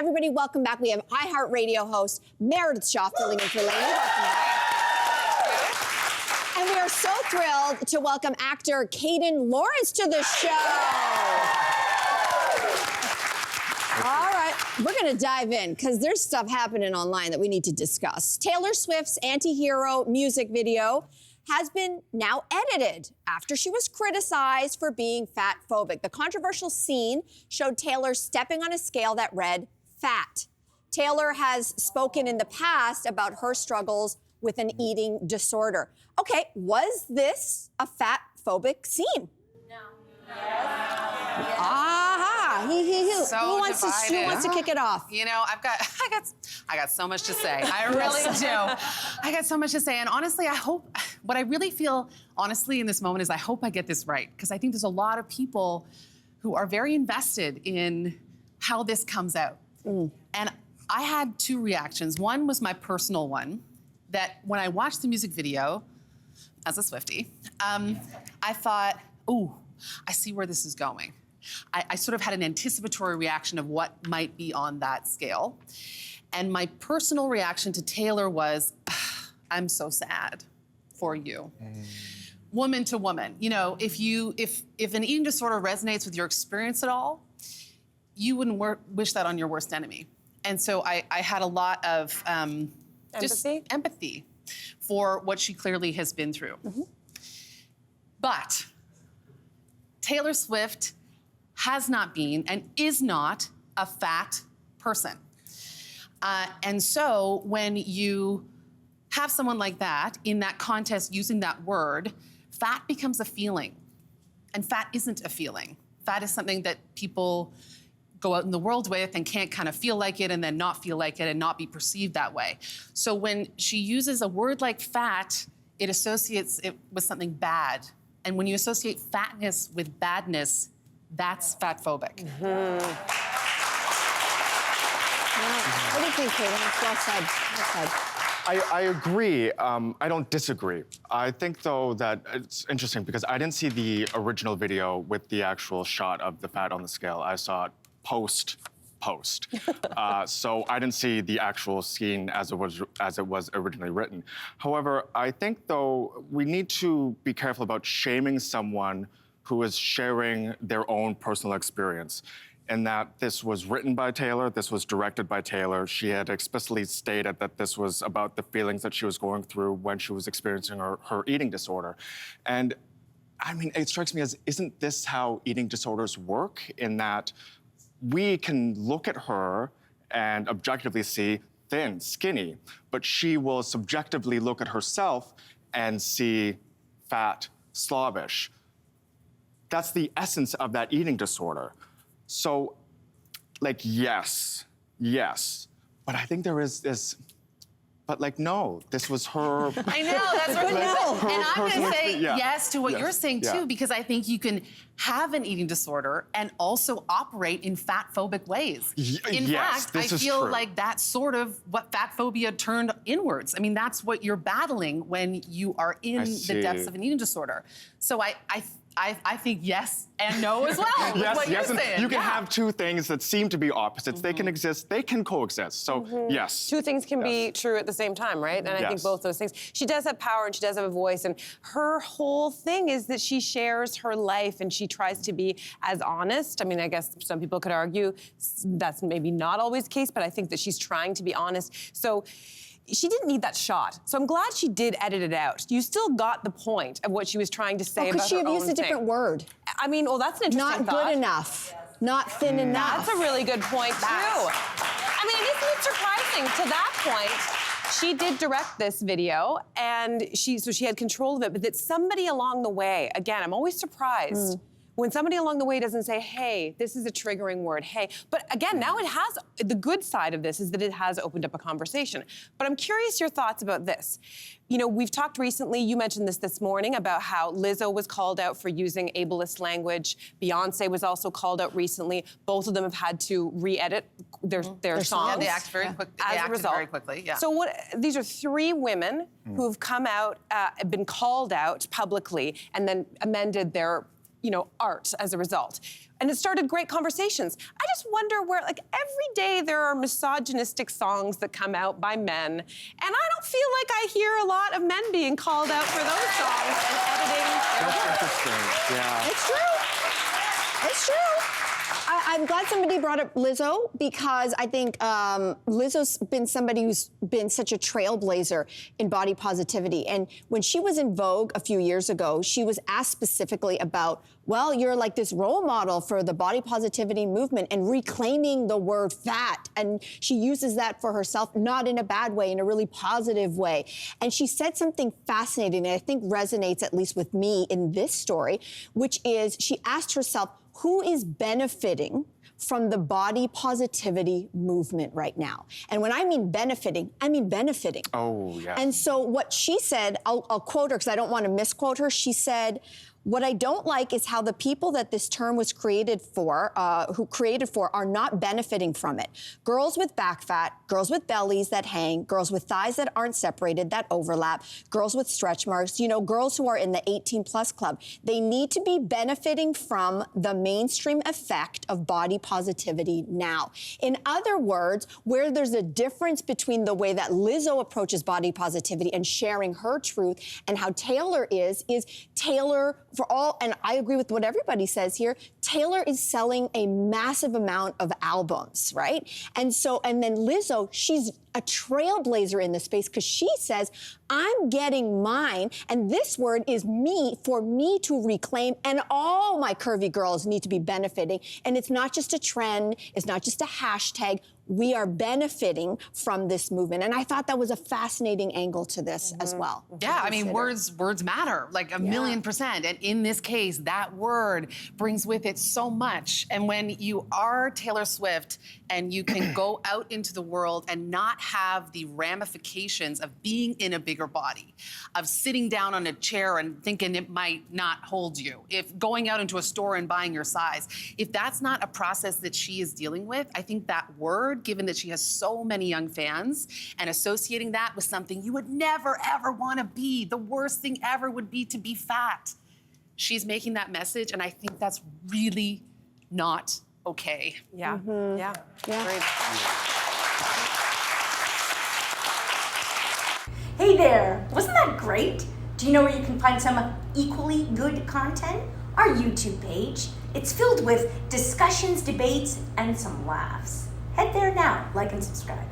everybody, welcome back. We have iHeartRadio host Meredith Shaw filling in for Lainey. Welcome back. And we are so thrilled to welcome actor Caden Lawrence to the show. All right, we're gonna dive in because there's stuff happening online that we need to discuss. Taylor Swift's Anti-Hero music video has been now edited after she was criticized for being fat-phobic. The controversial scene showed Taylor stepping on a scale that read fat. Taylor has spoken in the past about her struggles with an eating disorder. Okay, was this a fat-phobic scene? No. Yes. Aha! So who wants to kick it off? You know, I got so much to say. I really do. I got so much to say, and honestly, what I really feel honestly in this moment is I hope I get this right, because I think there's a lot of people who are very invested in how this comes out. And I had two reactions. One was my personal one, that when I watched the music video as a Swiftie, I thought, ooh, I see where this is going. I sort of had an anticipatory reaction of what might be on that scale. And my personal reaction to Taylor was, I'm so sad for you. Woman to woman, you know, if an eating disorder resonates with your experience at all, you wouldn't wish that on your worst enemy. And so I had a lot of just empathy for what she clearly has been through. But Taylor Swift has not been and is not a fat person. And so when you have someone like that in that contest using that word, fat becomes a feeling. And fat isn't a feeling. Fat is something that people go out in the world with and can't kind of feel like it and then not feel like it and not be perceived that way. So when she uses a word like fat, it associates it with something bad. And when you associate fatness with badness, that's fatphobic. What do you think, Kaden? Well said. Well said. I agree. I don't disagree. I think, though, that it's interesting because I didn't see the original video with the actual shot of the fat on the scale. I saw it post. So I didn't see the actual scene as it was originally written. However, I think, though, we need to be careful about shaming someone who is sharing their own personal experience. In that this was written by Taylor, this was directed by Taylor. She had explicitly stated that this was about the feelings that she was going through when she was experiencing her eating disorder. And I mean, it strikes me as, isn't this how eating disorders work? In that we can look at her and objectively see thin, skinny, but she will subjectively look at herself and see fat, slavish. That's the essence of that eating disorder. So, like, yes, but I think there is this, but like, no, this was her. I know, that's what no. And I'm gonna say yes to what you're saying too, because I think you can have an eating disorder and also operate in fat-phobic ways. In fact, I feel like that's sort of what fat phobia turned inwards. I mean, that's what you're battling when you are in the depths of an eating disorder. So I think yes and no as well. What you're saying. You can have two things that seem to be opposites. They can exist, they can coexist. So yes. Two things can be true at the same time, right? And I think both those things. She does have power and she does have a voice, and her whole thing is that she shares her life and she tries to be as honest. I mean, I guess some people could argue that's maybe not always the case, but I think that she's trying to be honest. So she didn't need that shot. So I'm glad she did edit it out. You still got the point of what she was trying to say about her own thing. Could she have used a different word? I mean, well, that's an interesting thought. Not good enough. Not thin enough. That's a really good point, too. I mean, isn't it surprising? To that point, she did direct this video, and she had control of it, but that somebody along the way, again, I'm always surprised when somebody along the way doesn't say, hey, this is a triggering word, hey. But again, now it has, the good side of this is that it has opened up a conversation. But I'm curious your thoughts about this. You know, we've talked recently, you mentioned this morning, about how Lizzo was called out for using ableist language. Beyonce was also called out recently. Both of them have had to re-edit their songs. Yeah, they act very quickly. So these are three women who've come out, been called out publicly, and then amended their art as a result. And it started great conversations. I just wonder where, like, every day there are misogynistic songs that come out by men, and I don't feel like I hear a lot of men being called out for those songs and editing their work. That's interesting. Yeah. It's true. It's true. I'm glad somebody brought up Lizzo, because I think Lizzo's been somebody who's been such a trailblazer in body positivity. And when she was in Vogue a few years ago, she was asked specifically about, well, you're like this role model for the body positivity movement and reclaiming the word fat. And she uses that for herself, not in a bad way, in a really positive way. And she said something fascinating that I think resonates, at least with me in this story, which is she asked herself, who is benefiting from the body positivity movement right now? And when I mean benefiting, I mean benefiting. Oh, yeah. And so what she said, I'll quote her because I don't want to misquote her. She said, what I don't like is how the people that this term was created for, are not benefiting from it. Girls with back fat, girls with bellies that hang, girls with thighs that aren't separated, that overlap, girls with stretch marks, girls who are in the 18+ club. They need to be benefiting from the mainstream effect of body positivity now. In other words, where there's a difference between the way that Lizzo approaches body positivity and sharing her truth and how Taylor is Taylor, for all, and I agree with what everybody says here, Taylor is selling a massive amount of albums, right? And then Lizzo, she's a trailblazer in this space because she says, I'm getting mine, and this word is for me to reclaim, and all my curvy girls need to be benefiting. And it's not just a trend, it's not just a hashtag. We are benefiting from this movement. And I thought that was a fascinating angle to this as well. Yeah, I mean, words matter, like a million percent. And in this case, that word brings with it so much. And when you are Taylor Swift and you can go out into the world and not have the ramifications of being in a bigger body, of sitting down on a chair and thinking it might not hold you, if going out into a store and buying your size, if that's not a process that she is dealing with, I think that word, given that she has so many young fans, and associating that with something you would never, ever want to be, the worst thing ever would be to be fat. She's making that message, and I think that's really not okay. Yeah, yeah. Great. Hey there, wasn't that great? Do you know where you can find some equally good content? Our YouTube page. It's filled with discussions, debates, and some laughs. Head there now, like and subscribe.